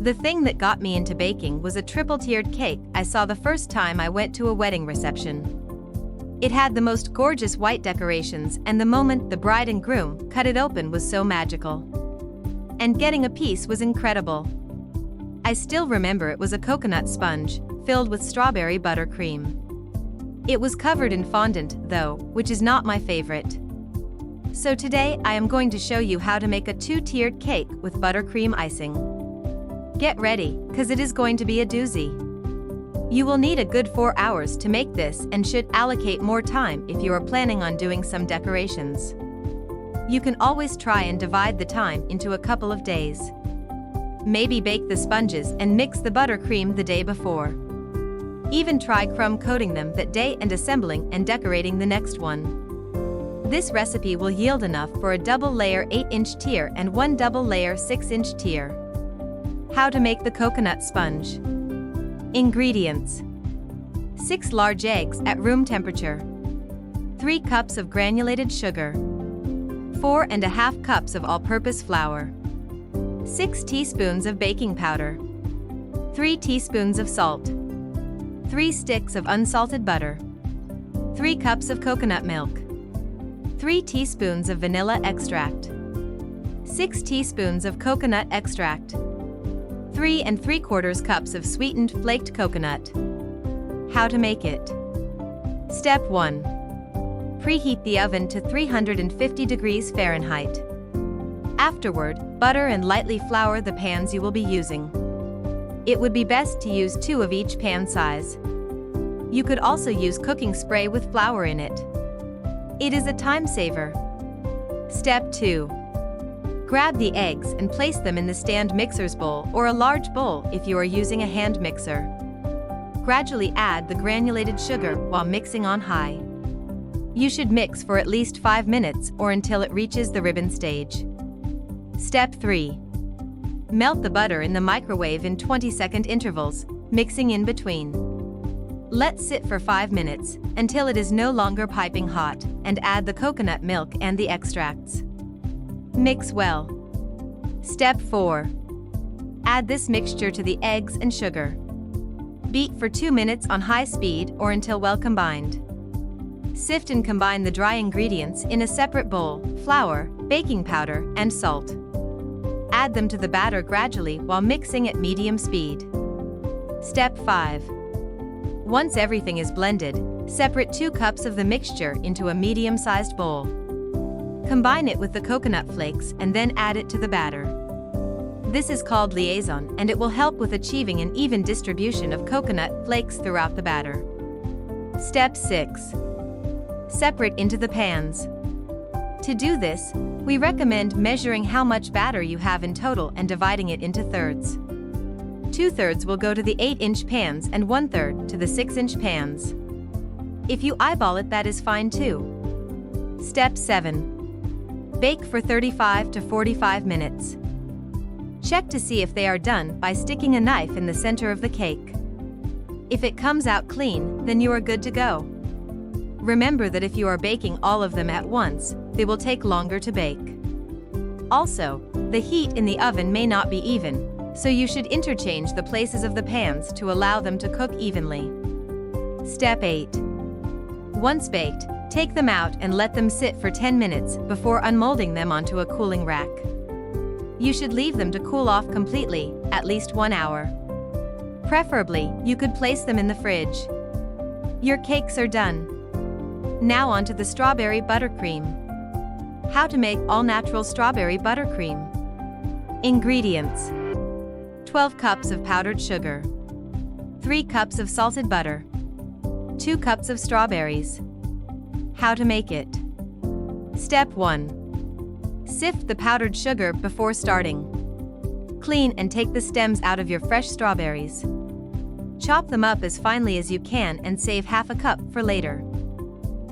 The thing that got me into baking was a triple-tiered cake I saw the first time I went to a wedding reception. It had the most gorgeous white decorations, and the moment the bride and groom cut it open was so magical. And getting a piece was incredible. I still remember it was a coconut sponge, filled with strawberry buttercream. It was covered in fondant, though, which is not my favorite. So today I am going to show you how to make a two-tiered cake with buttercream icing. Get ready, cause it is going to be a doozy. You will need a good 4 hours to make this and should allocate more time if you are planning on doing some decorations. You can always try and divide the time into a couple of days. Maybe bake the sponges and mix the buttercream the day before. Even try crumb coating them that day and assembling and decorating the next one. This recipe will yield enough for a double-layer 8-inch tier and one double-layer 6-inch tier. How to make the coconut sponge. Ingredients: 6 large eggs at room temperature, 3 cups of granulated sugar, 4½ cups of all-purpose flour, 6 teaspoons of baking powder, 3 teaspoons of salt, 3 sticks of unsalted butter, 3 cups of coconut milk, 3 teaspoons of vanilla extract, 6 teaspoons of coconut extract, 3 3/4 cups of sweetened flaked coconut. How to make it. Step 1. Preheat the oven to 350 degrees Fahrenheit. Afterward, butter and lightly flour the pans you will be using. It would be best to use 2 of each pan size. You could also use cooking spray with flour in it. It is a time saver. Step 2. Grab the eggs and place them in the stand mixer's bowl or a large bowl if you are using a hand mixer. Gradually add the granulated sugar while mixing on high. You should mix for at least 5 minutes or until it reaches the ribbon stage. Step 3. Melt the butter in the microwave in 20-second intervals, mixing in between. Let sit for 5 minutes until it is no longer piping hot, and add the coconut milk and the extracts. Mix well. Step 4. Add this mixture to the eggs and sugar. Beat for 2 minutes on high speed or until well combined. Sift and combine the dry ingredients in a separate bowl: flour, baking powder, and salt. Add them to the batter gradually while mixing at medium speed. Step 5. Once everything is blended, separate 2 cups of the mixture into a medium-sized bowl. Combine it with the coconut flakes and then add it to the batter. This is called liaison, and it will help with achieving an even distribution of coconut flakes throughout the batter. Step 6. Separate into the pans. To do this, we recommend measuring how much batter you have in total and dividing it into thirds. 2/3 will go to the 8-inch pans and 1/3 to the 6-inch pans. If you eyeball it, that is fine too. Step 7. Bake for 35 to 45 minutes. Check to see if they are done by sticking a knife in the center of the cake. If it comes out clean, then you are good to go. Remember that if you are baking all of them at once, they will take longer to bake. Also, the heat in the oven may not be even, so you should interchange the places of the pans to allow them to cook evenly. Step 8. Once baked, take them out and let them sit for 10 minutes before unmolding them onto a cooling rack. You should leave them to cool off completely, at least 1 hour. Preferably, you could place them in the fridge. Your cakes are done. Now on to the strawberry buttercream. How to make all-natural strawberry buttercream. Ingredients: 12 cups of powdered sugar, 3 cups of salted butter, 2 cups of strawberries. How to make it. Step 1. Sift the powdered sugar before starting. Clean and take the stems out of your fresh strawberries. Chop them up as finely as you can and save half a cup for later.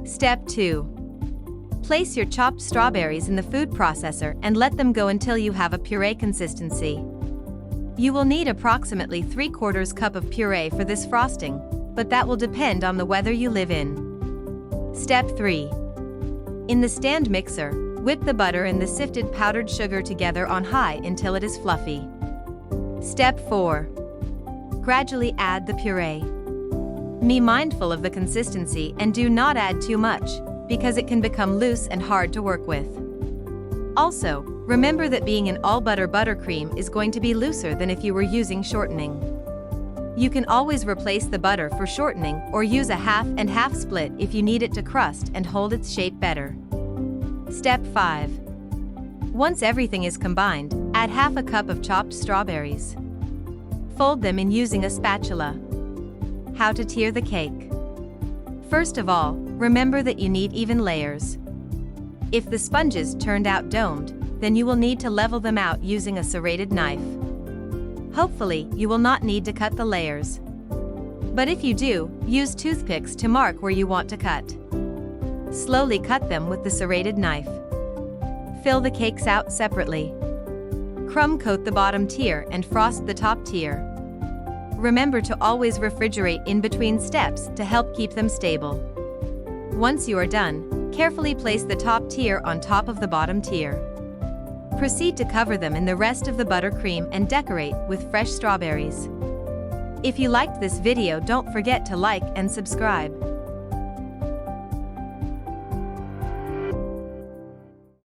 Step 2. Place your chopped strawberries in the food processor and let them go until you have a puree consistency. You will need approximately 3/4 cup of puree for this frosting, but that will depend on the weather you live in. Step 3. In the stand mixer, whip the butter and the sifted powdered sugar together on high until it is fluffy. Step 4. Gradually add the puree. Be mindful of the consistency and do not add too much, because it can become loose and hard to work with. Also, remember that being an all-butter buttercream is going to be looser than if you were using shortening. You can always replace the butter for shortening or use a half and half split if you need it to crust and hold its shape better. Step 5. Once everything is combined, add half a cup of chopped strawberries. Fold them in using a spatula. How to tier the cake. First of all, remember that you need even layers. If the sponges turned out domed, then you will need to level them out using a serrated knife. Hopefully, you will not need to cut the layers. But if you do, use toothpicks to mark where you want to cut. Slowly cut them with the serrated knife. Fill the cakes out separately. Crumb coat the bottom tier and frost the top tier. Remember to always refrigerate in between steps to help keep them stable. Once you are done, carefully place the top tier on top of the bottom tier. Proceed to cover them in the rest of the buttercream and decorate with fresh strawberries. If you liked this video, don't forget to like and subscribe.